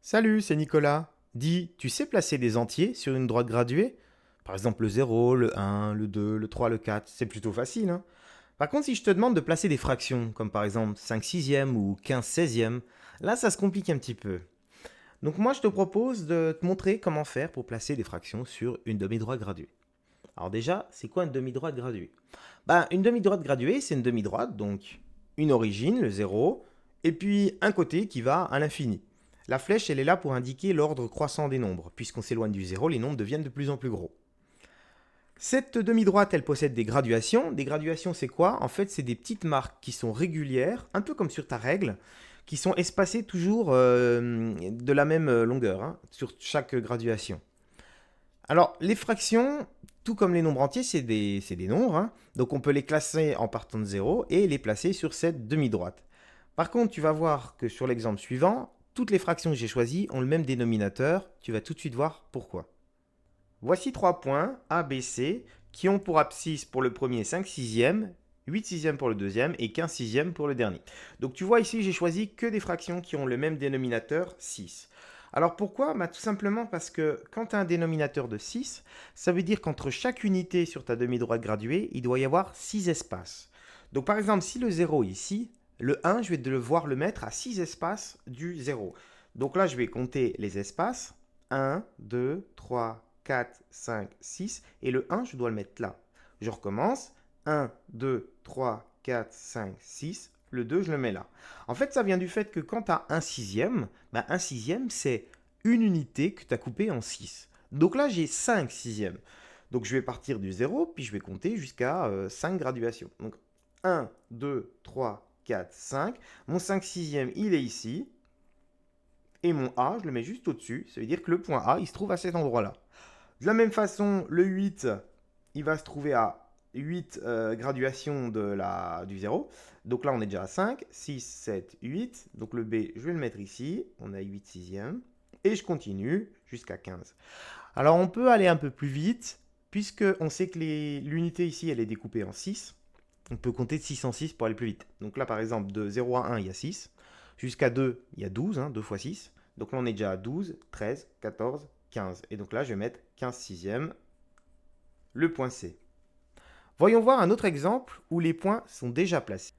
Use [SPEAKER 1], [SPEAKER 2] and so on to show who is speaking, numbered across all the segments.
[SPEAKER 1] Salut, c'est Nicolas. Dis, tu sais placer des entiers sur une droite graduée? Par exemple le 0, le 1, le 2, le 3, le 4. C'est plutôt facile, hein? Par contre, si je te demande de placer des fractions, comme par exemple 5 sixièmes ou 15 seizièmes, là ça se complique un petit peu. Donc moi je te propose de te montrer comment faire pour placer des fractions sur une demi-droite graduée. Alors déjà, c'est quoi une demi-droite graduée? Une demi-droite graduée, c'est une demi-droite, donc une origine, le 0, et puis un côté qui va à l'infini. La flèche, elle est là pour indiquer l'ordre croissant des nombres. Puisqu'on s'éloigne du 0, les nombres deviennent de plus en plus gros. Cette demi-droite, elle possède des graduations. Des graduations, c'est quoi? En fait, c'est des petites marques qui sont régulières, un peu comme sur ta règle, qui sont espacées toujours de la même longueur, hein, sur chaque graduation. Alors, les fractions, tout comme les nombres entiers, c'est des nombres, hein. Donc on peut les classer en partant de 0 et les placer sur cette demi-droite. Par contre, tu vas voir que sur l'exemple suivant, toutes les fractions que j'ai choisies ont le même dénominateur. Tu vas tout de suite voir pourquoi. Voici trois points A, B, C qui ont pour abscisse pour le premier 5 sixièmes, 8 sixièmes pour le deuxième et 15 sixièmes pour le dernier. Donc tu vois ici, j'ai choisi que des fractions qui ont le même dénominateur 6. Alors pourquoi? Tout simplement parce que quand tu as un dénominateur de 6, ça veut dire qu'entre chaque unité sur ta demi-droite graduée, il doit y avoir 6 espaces. Donc par exemple, si le 0 est ici, le 1, je vais devoir le mettre à 6 espaces du 0. Donc là, je vais compter les espaces. 1, 2, 3, 4, 5, 6. Et le 1, je dois le mettre là. Je recommence. 1, 2, 3, 4, 5, 6. Le 2, je le mets là. En fait, ça vient du fait que quand tu as un sixième, un sixième, c'est une unité que tu as coupée en 6. Donc là, j'ai 5 sixièmes. Donc je vais partir du 0, puis je vais compter jusqu'à 5 graduations. Donc 1, 2, 3, 4, 5. Mon 5 sixième, il est ici. Et mon A, je le mets juste au-dessus. Ça veut dire que le point A, il se trouve à cet endroit-là. De la même façon, le 8, il va se trouver à 8 graduations du 0. Donc là, on est déjà à 5, 6, 7, 8. Donc le B, je vais le mettre ici. On a 8 sixièmes. Et je continue jusqu'à 15. Alors on peut aller un peu plus vite, puisque on sait que l'unité ici, elle est découpée en 6. On peut compter de 6 en 6 pour aller plus vite. Donc là, par exemple, de 0 à 1, il y a 6. Jusqu'à 2, il y a 12, hein, 2 fois 6. Donc là, on est déjà à 12, 13, 14, 15. Et donc là, je vais mettre 15 sixièmes, le point C. Voyons voir un autre exemple où les points sont déjà placés.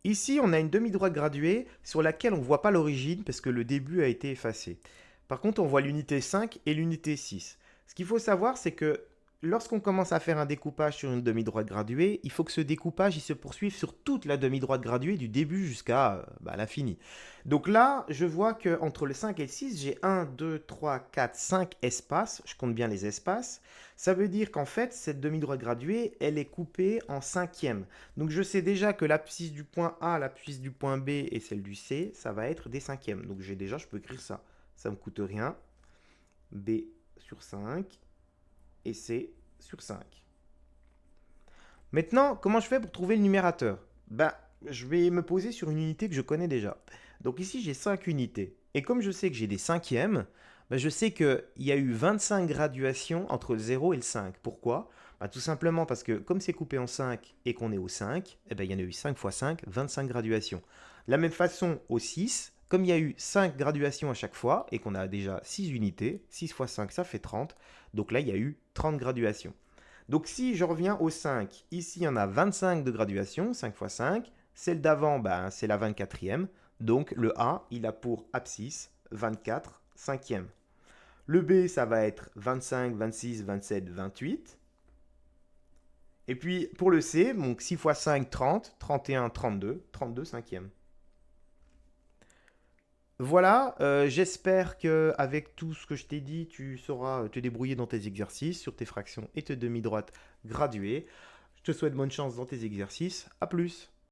[SPEAKER 1] Ici, on a une demi-droite graduée sur laquelle on ne voit pas l'origine parce que le début a été effacé. Par contre, on voit l'unité 5 et l'unité 6. Ce qu'il faut savoir, c'est que lorsqu'on commence à faire un découpage sur une demi-droite graduée, il faut que ce découpage il se poursuive sur toute la demi-droite graduée du début jusqu'à l'infini. Donc là, je vois qu'entre le 5 et le 6, j'ai 1, 2, 3, 4, 5 espaces. Je compte bien les espaces. Ça veut dire qu'en fait, cette demi-droite graduée, elle est coupée en cinquièmes. Donc je sais déjà que l'abscisse du point A, l'abscisse du point B et celle du C, ça va être des cinquièmes. Donc je peux écrire ça. Ça ne me coûte rien. B sur 5 et C sur 5. Maintenant, comment je fais pour trouver le numérateur? Je vais me poser sur une unité que je connais déjà. Donc ici, j'ai 5 unités. Et comme je sais que j'ai des cinquièmes, je sais qu'il y a eu 25 graduations entre le 0 et le 5. Pourquoi? Tout simplement parce que comme c'est coupé en 5 et qu'on est au 5, il y en a eu 5 fois 5, 25 graduations. De la même façon, au 6, comme il y a eu 5 graduations à chaque fois et qu'on a déjà 6 unités, 6 fois 5, ça fait 30. Donc là, il y a eu 30 graduations. Donc si je reviens au 5, ici il y en a 25 de graduation, 5 fois 5. Celle d'avant, c'est la 24e. Donc le A, il a pour abscisse 24 cinquièmes. Le B, ça va être 25, 26, 27, 28. Et puis pour le C, donc 6 fois 5, 30, 31, 32, 32 cinquièmes. Voilà, j'espère qu'avec tout ce que je t'ai dit, tu sauras te débrouiller dans tes exercices sur tes fractions et tes demi-droites graduées. Je te souhaite bonne chance dans tes exercices. À plus!